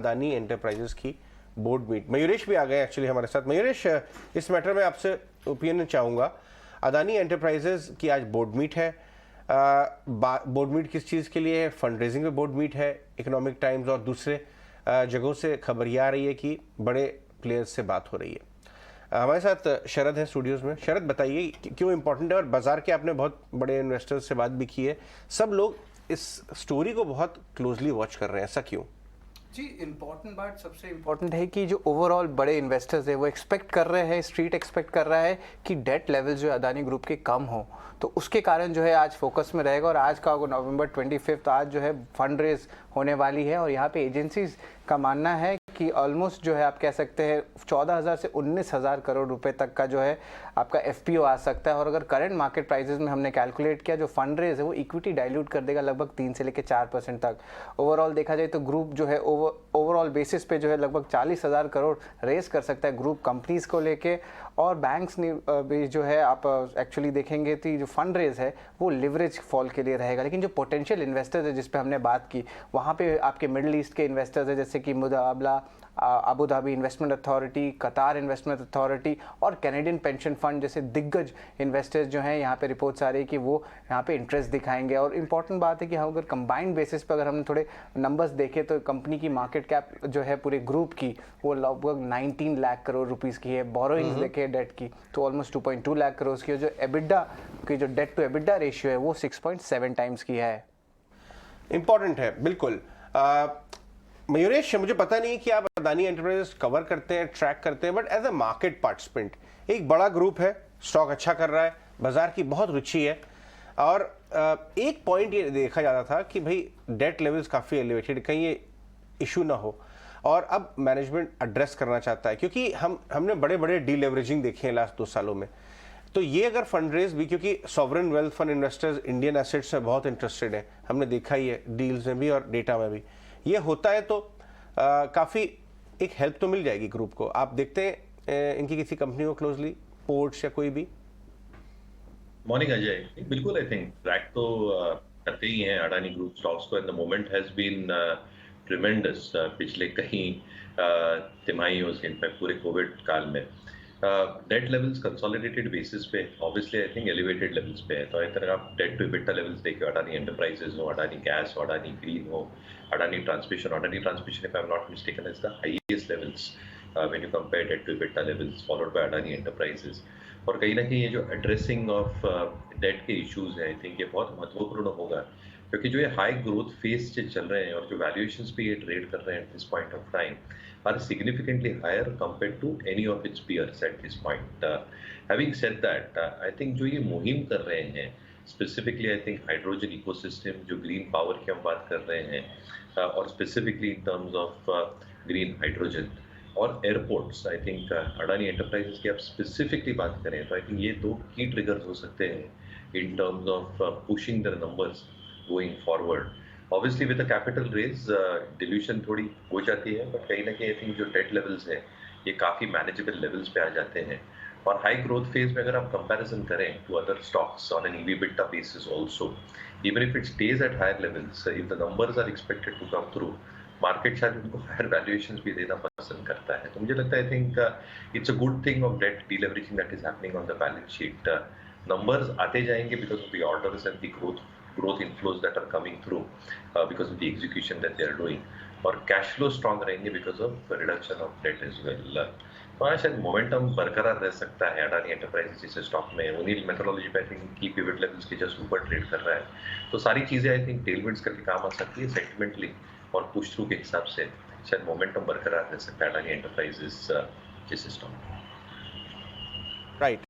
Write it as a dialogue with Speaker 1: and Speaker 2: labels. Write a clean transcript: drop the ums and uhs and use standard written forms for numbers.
Speaker 1: Adani enterprises की board meet. Mayuresh भी आ गए एक्चुअली हमारे साथ। मयूरेश, इस मैटर में आपसे ओपिनियन चाहूँगा। अदानी एंटरप्राइजेस की आज बोर्ड मीट है। बोर्ड मीट किस चीज़ के लिए है? फंड रेजिंग में बोर्ड मीट है। इकोनॉमिक टाइम्स और दूसरे जगहों से खबर यह आ रही है कि बड़े प्लेयर्स से बात हो रही है। हमारे साथ शरद है स्टूडियोज़ में। शरद, बताइए क्यों इंपॉर्टेंट है, और बाजार के आपने बहुत बड़े इन्वेस्टर्स से बात भी की है, सब लोग इस स्टोरी को बहुत क्लोजली वॉच कर रहे हैं, ऐसा क्यों?
Speaker 2: जी, इम्पॉर्टेंट बात सबसे इम्पॉर्टेंट है कि जो ओवरऑल बड़े इन्वेस्टर्स है वो एक्सपेक्ट कर रहे हैं, स्ट्रीट एक्सपेक्ट कर रहा है कि डेट लेवल जो है अदानी ग्रुप के कम हो, तो उसके कारण जो है आज फोकस में रहेगा। और आज का नवंबर 25 आज जो है फंड रेज होने वाली है, और यहाँ पे एजेंसीज का मानना है कि ऑलमोस्ट जो है आप कह सकते हैं 14,000 से 19,000 करोड़ रुपए तक का जो है आपका एफपीओ आ सकता है। और अगर करंट मार्केट प्राइसेस में हमने कैलकुलेट किया, जो फंड रेज है वो इक्विटी डाइल्यूट कर देगा लगभग 3 से लेकर 4% तक। ओवरऑल देखा जाए तो ग्रुप जो है ओवरऑल बेसिस पे जो है लगभग 40,000 करोड़ रेज कर सकता है ग्रुप कंपनीज को लेके। और बैंक्स ने भी जो है आप एक्चुअली देखेंगे तो जो फंड रेज है वो लिवरेज फॉल के लिए रहेगा। लेकिन जो पोटेंशियल इन्वेस्टर्स है जिस पे हमने बात की, वहाँ पे आपके मिडिल ईस्ट के इन्वेस्टर्स है, जैसे कि मुकाबला अबू धाबी इन्वेस्टमेंट अथॉरिटी, कतार इन्वेस्टमेंट अथॉरिटी और कैनेडियन पेंशन फंड जैसे दिग्गज इन्वेस्टर्स जो हैं, यहाँ पे रिपोर्ट्स आ रही है कि वो यहाँ पे इंटरेस्ट दिखाएंगे। और इम्पॉर्टेंट बात है कि हम अगर कंबाइंड बेसिस पर अगर हमने थोड़े नंबर्स देखे तो कंपनी की मार्केट कैप जो है पूरे ग्रुप की वो लगभग 19 लाख करोड़ रुपीज़ की है। बोरोइंग्स देखे डेट की तो ऑलमोस्ट 2.2 लाख करोड़ की है। जो एबिडा की जो डेट टू एबिडा रेशियो है वो 6.7 टाइम्स की है।
Speaker 1: इंपॉर्टेंट है बिल्कुल। मयूरेश, मुझे पता नहीं कि आप अदानी एंटरप्राइजेस कवर करते हैं, ट्रैक करते हैं, but as a market participant, एक बड़ा ग्रुप है, स्टॉक अच्छा कर रहा है, बाजार की बहुत रुचि है, और एक पॉइंट ये देखा जाता था कि भाई डेट लेवल्स काफ़ी एलिवेटेड, कहीं ये इशू ना हो, और अब मैनेजमेंट एड्रेस करना चाहता है, क्योंकि हमने बड़े बड़े डीलेवरेजिंग देखे हैं लास्ट 2 सालों में। तो ये अगर फंड रेज भी, क्योंकि sovereign wealth fund investors Indian assets में बहुत इंटरेस्टेड है, हमने देखा ही है डील्स में भी और डेटा में भी, ये होता है तो काफ़ी एक हेल्प तो मिल जाएगी ग्रुप को। आप देखते हैं इनकी किसी कंपनी को क्लोजली, पोर्ट्स या कोई भी?
Speaker 3: मॉर्निंग अजय, बिल्कुल आई थिंक ट्रैक तो करते ही हैं अडानी ग्रुप स्टॉक्स को, and the moment has been tremendous पिछले कई तिमाहियों से, इनफैक्ट पूरे कोविड काल में। डेट लेवल्स कंसोलिडेटेड बेसिस पे obviously I think elevated levels पे है। तो अगर आप डेट टू इबिटा लेवल्स देखिए, अडानी एंटरप्राइजेस हो, अडानी गैस हो, अडानी ग्रीन हो, Adani transmission if I am not mistaken is the highest levels when you compare debt to EBITDA levels followed by Adani enterprises. और कहीं ना कहीं ये जो एड्रेसिंग ऑफ डेट के इश्यूज हैं, आई थिंक ये बहुत महत्वपूर्ण होगा, क्योंकि जो ये हाई ग्रोथ फेज से चल रहे हैं और जो वैल्यूएशंस पे ये ट्रेड कर रहे हैं at this point of time are significantly higher compared to any of its peers at this point. Having said that, I think जो ये मुहिम कर रहे हैं, specifically I think hydrogen ecosystem, जो ग्रीन पावर की हम बात कर रहे हैं, और specifically in terms of green hydrogen और airports, I think Adani Enterprises की आप स्पेसिफिकली बात करें तो आई थिंक ये 2 की ट्रिगर्स हो सकते हैं in terms of pushing the numbers going forward. Obviously with the capital raise dilution थोड़ी हो जाती है, बट कहीं ना कहीं आई थिंक जो डेट लेवल्स है ये काफ़ी मैनेजेबल लेवल्स पे आ जाते हैं। और हाई ग्रोथ फेज में अगर आप कंपैरिजन करें to other stocks on an EV/EBITDA basis also, even if it stays at higher levels, if the numbers are expected to come through, market शायद उनको हायर वैल्यूएशंस भी देना पसंद करता है। तो मुझे लगता है I think it's a good thing of debt deleveraging that is happening on the balance sheet. Numbers आते जाएंगे because of the orders and the growth inflows that are coming through because of the execution that they are doing, और cash flow strong रहेंगे because of reduction of debt as well। तो आज शायद momentum बरकरार रह सकता है Adani enterprises जैसे स्टॉक में। ओनिल मेट्रोलॉजी पे आई थिंक की पिवट लेवल्स के जस्ट ऊपर ट्रेड कर रहा है। तो सारी चीजें आई थिंक टेलविंड्स करके काम आ सकती है सेंटिमेंटली, और पुश थ्रू के हिसाब से शायद मोमेंटम बरकरार रह सकता है अडानी एंटरप्राइजेस जैसे स्टॉक।
Speaker 1: राइट।